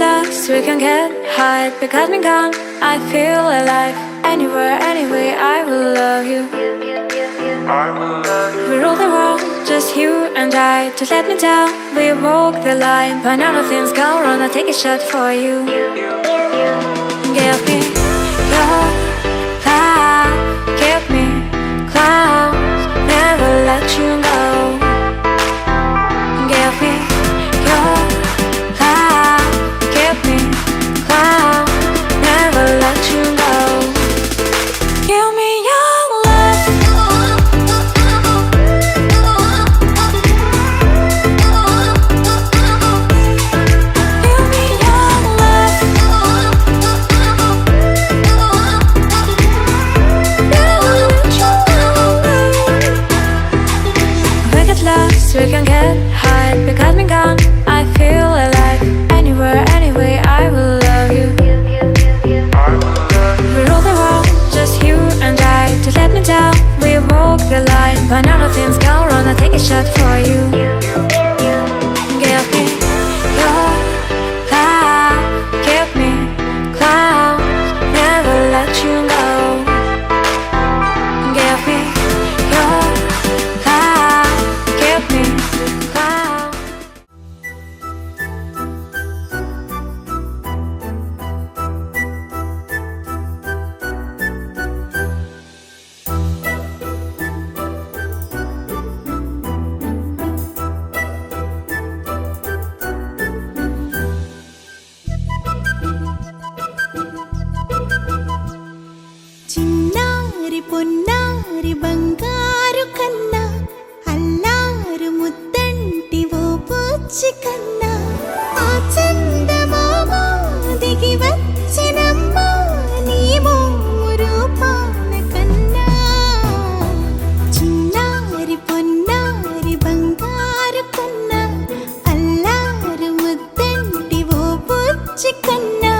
lost, we can get high. Because we're gone, I feel alive. Anywhere, anyway, I will love you. We rule the world, just you and I. Just let me down, we walk the line. When all of things go wrong, I'll take a shot for you. Give me your love, give me clouds, never let you go. Give me your love, give me clouds, never let you go. Give me your love. Give me your love. Never let you go. We get lost, we can get high. Because we're gone, I feel alive. Anywhere, anyway, I will love you. We rule the world, just you and I. Just let me down, we walk the line. When all of things go wrong, I'll take a shot for you. Give me your love, give me clouds, never let you go. Give me your love, give me clouds. చిన్నారి పొన్నారి బంగారు కన్నా అల్లారు ముద్దంటి ఓ బుజ్జి కన్నా ఆ చందమామ దిగి వచ్చినమ్మ నీ మోము రూపాన కన్నా చిన్నారి పొన్నారి బంగారు కన్నా అల్లారు ముద్దంటి ఓ బుజ్జి కన్నా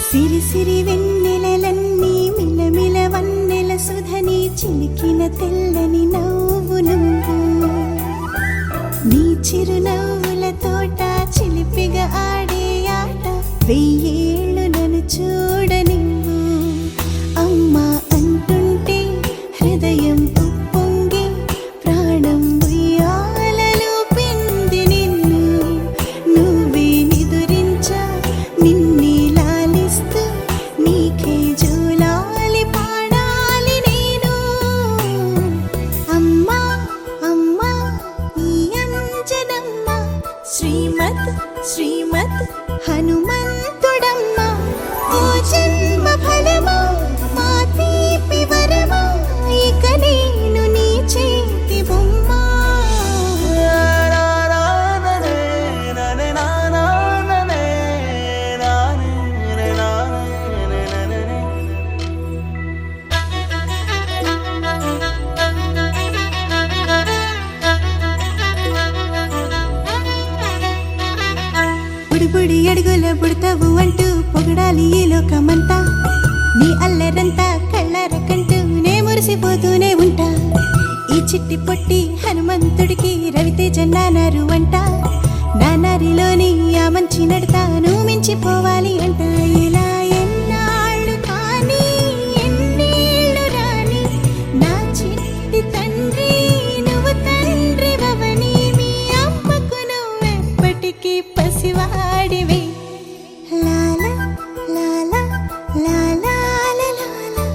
సిరి సిరి వెన్నెలలన్నీ మిలమిల వన్నెల సుధని చిలికిన తెల్లని నవ్వు నువ్వు నీ చిరునవ్వుల తోట చిలిపిగా ఆడే ఆట వెయ్యేళ్ళు నన్ను చూడనివ్వు అమ్మా అంటుంటే హృదయం ఉప్పొంగి ప్రాణం ఉయ్యాలలో పిండి నిన్ను నువ్వే నిదురించా నిన్నే లాలిస్తూ నీకే జూలాలి పాడాలి నేను అమ్మా అమ్మా ఈ అంజనమ్మ శ్రీమత్ శ్రీమత్ హనుమంతుడమ్మ ఓ జన్మ ఫలమా మా తీపి వరమా ఇక నేను నీ చేతి బొమ్మ బుడిబుడి అడుగుల పుడతావు అంటూ పొగడాలి ఈ లోకమంతా నీ అల్లరంతా కళ్ళరకంటూ నే మురిసిపోతూనే ఉంటా ఈ చిట్టి పొట్టి హనుమంతుడికి రవితేజ నానారు అంట నానారిలోని ఆ మంచి నడతాను మించిపోవాలి అంట ఇలా ఎన్నాళ్ళు కానీ ఎన్నేళ్ళు రాని నా చిట్టి తండ్రి నువ్వు తండ్రి వవని మీ అమ్మకు నువ్వెప్పటికీ పసివాడివి లాలా లాలా లాలా లాలా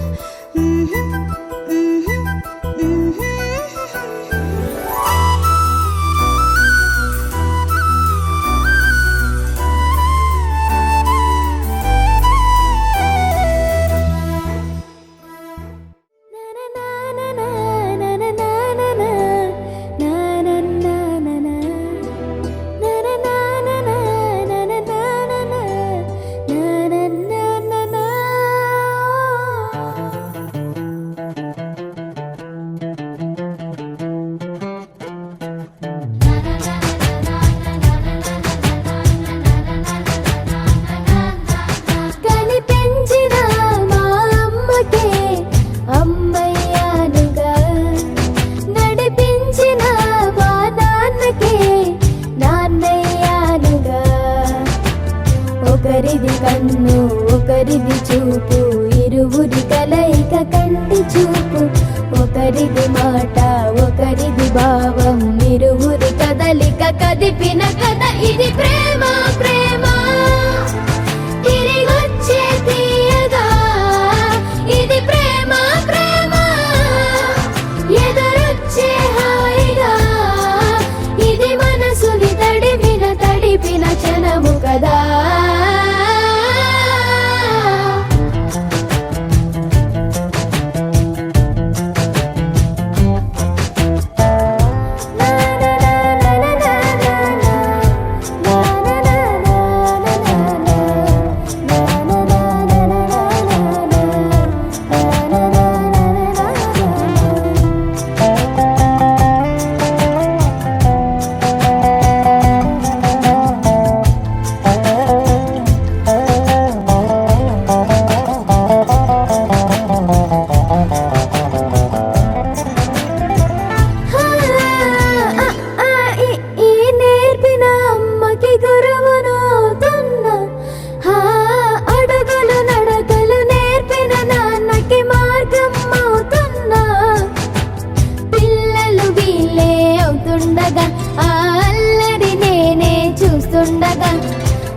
ఒకరిది కన్ను ఒకరిది చూపు, ఇరువురి కలయిక కంటి చూపు. ఒకరిది మాట ఒకరిది భావం, ఇరువురి కదలిక కదిపిన కథ ఇది ప్రేమ. ప్రేమ తిరిగొచ్చే తీయగా ఇది ప్రేమ. ప్రేమ ఎదురొచ్చే హాయిగా ఇది మనసుని తడిపిన క్షణము కదా.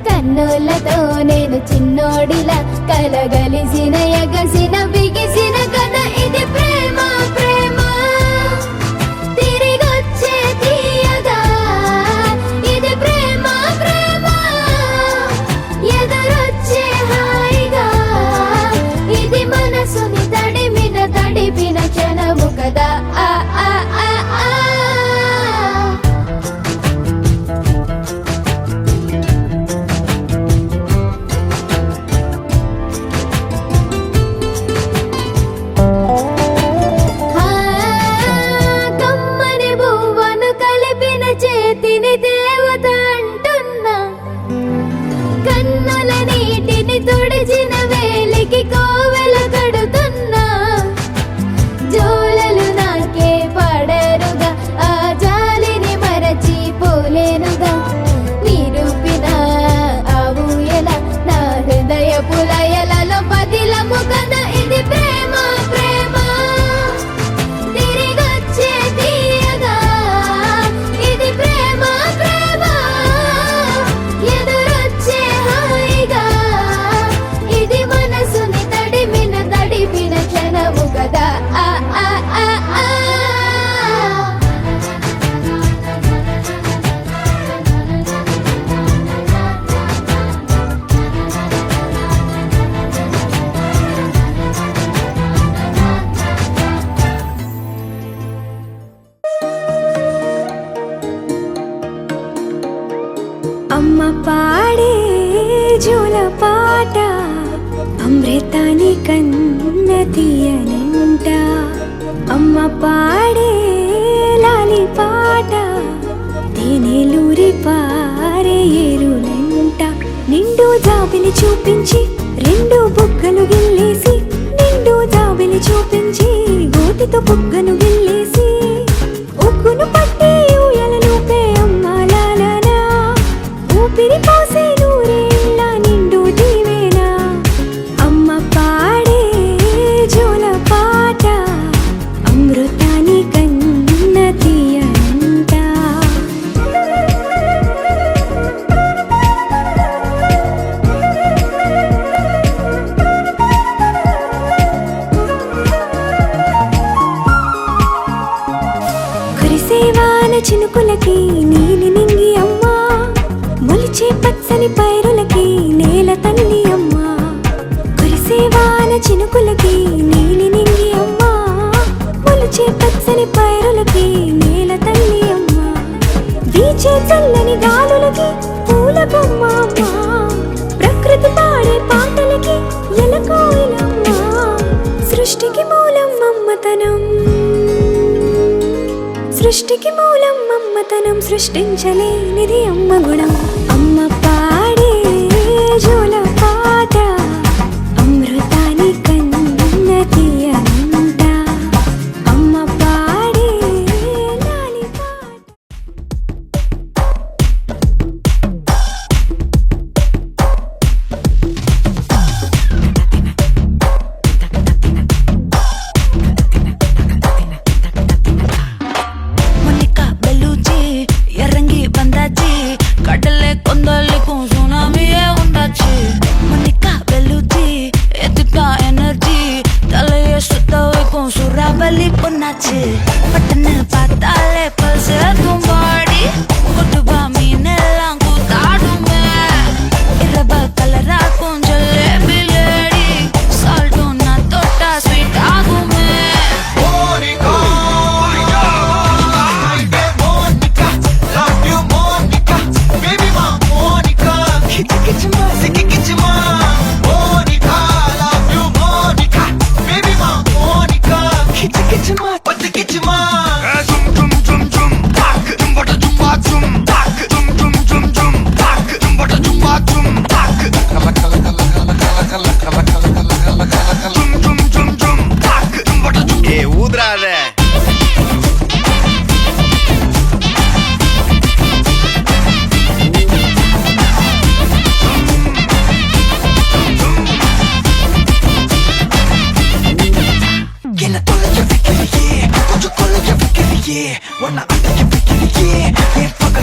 కన్నులతో నేను చిన్నోడిలా కలగలిసిన ఎగసిన బిగిసిన కథ ఇది ప్రేమ. ప్రేమ తిరిగొచ్చే తీయగా ఇది ప్రేమ. ప్రేమ ఎదురొచ్చే హాయిగా ఇది మనసుని తడిపిన క్షణము కదా. ఆ ఆ ఆ ఆ దేవత అంటున్నా, కన్నుల నీటిని తుడిచిన వేలికి కోవెల కడుతున్నా. జోలలు నాకే పడరుగా ఆ జాలిని మరచి పోలేనుగా. నిరూపిన ఆ ఊయల నా హృదయ పులయలలో పదిలము కదా ఇది ప్రేమ. ప్రేమ తిరిగొచ్చే తీయగా ఇది ప్రేమ. ప్రేమ ఎదురొచ్చే హాయిగా ఇది మనసుని తడిపిన క్షణము కదా. ఆ ఆ ఆ ఆ అమ్మ పాడే జోల పాట అమృతాని కన్న తీయనంట. అమ్మ పాడే లాలి పాట తేనెలూరి పారే ఏరులంట. నిండు జాబిలి చూపించి రెండు బుగ్గలు గిల్లేసి, నిండు జాబిలి చూపించి గోటితో బుగ్గను గిల్లేసి, ఉగ్గును పట్టి ఊయలలోపే అమ్మ లాలనా, ఊపిరి పోసే నూరేళ్ళ నిండు దీవేనా. అమ్మ పాడే జోల పాట అమృతాని కన్న తీయనంట. కురిసేవాన చినుకులకి నీలి నింగి అమ్మ, మొలిచే పచ్చని పైరులకి నేల తల్లి అమ్మ. కురిసేవాన చినుకులకి నీలి నింగి అమ్మ, మొలిచే పచ్చని పైరులకి నేల తల్లి అమ్మ. వీచే చల్లని గాలులకి పూల బొమ్మ అమ్మ, ప్రకృతి పాడే పాటలకి ఎలకోయిలమ్మ. సృష్టికి మూలం మమ్మతనం, సృష్టికి మూలం మమ్మతనం, సృష్టించలేనిది అమ్మ గుణం. అమ్మ పాడే జోల పాట అమృతాని కన్న తీయనంట. అమ్మ పాడే లాలి పాట. పికిలియే వన్న అట్టకి పికిలియే ఏ పగ